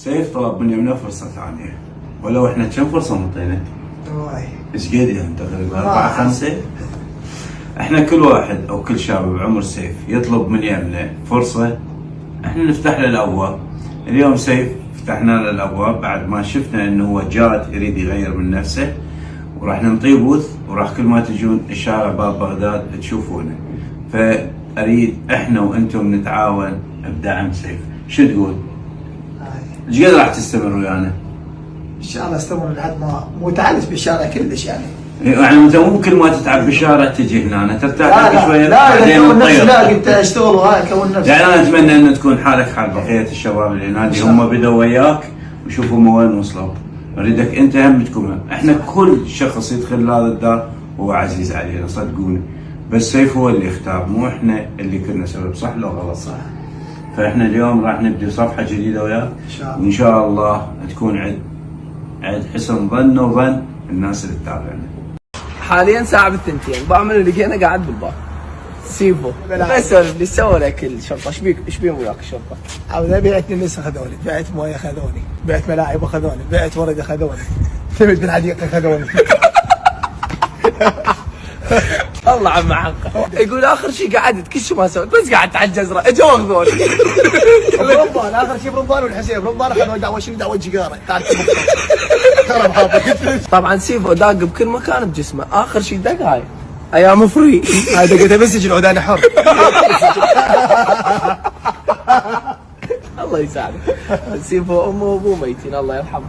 سيف طلب مني فرصة ثانية، ولو احنا كم فرصة مطينا؟ ايش قد يعني تقريبا 4 5. احنا كل واحد او كل شاب بعمر سيف يطلب من يمنا فرصة، احنا نفتح له الابواب. اليوم سيف فتحنا له الابواب بعد ما شفنا انه هو جاد يريد يغير من نفسه، وراح ننطيه بوث، وراح كل ما تجون الشارع باب بغداد تشوفونه. فاريد احنا وانتم نتعاون بدعم سيف. شو تقول؟ ايش قد راح تستمر ويانا؟ ان شاء الله استمر لحد ما متعلق بالشارع كلش يعني. يعني انت مو كل ما تتعب بالشارع تجي هنا ترتاح لك شويه لا كون نفسي، لا قلت اشتغل وهاي كون نفسي. يعني انا اتمنى ان تكون حالك حال بقيه الشباب اللي هناك، هم بدوا وياك وشوفوا هم وين وصلوا. اريدك انت هم تكون. احنا كل شخص يدخل هذا الدار هو عزيز علينا صدقوني، بس سيف هو اللي اختار، مو احنا اللي كنا سبب. صح لو غلط؟ صح. فاحنا اليوم راح نبدي صفحه جديده وياك ان شاء الله، وان شاء الله تكون عند حسن ظن وظن الناس اللي تتابعنا. حاليا ساعة بالثنتين، بعمل اللي لقينا قاعد بالبار. سيفو ما يسولف لي، سوى الاكل شرطه. ايش بيك وياك الشرطه؟ عاوز بعتني ناس خذوني، بعت مويه خذوني، بعت ملاعب خذوني، بعت ورده خذوني، ثبت بالحديقه خذوني. الله عم حقه. يقول اخر شيء قعدت كل شيء ما سويت، بس قعدت على الجزره اجوا واخذوني. برمضان اخر شيء برمضان والحسين، برمضان اخذوني دعوه شنو دعوه جيجاره. تعال طبعا سيفو داق بكل مكان بجسمه، اخر شيء دق هاي ايام فري. هاي دقتها بالسجن عوداني حر. الله يساعدك. سيفو امه وابوه ميتين الله يرحمه.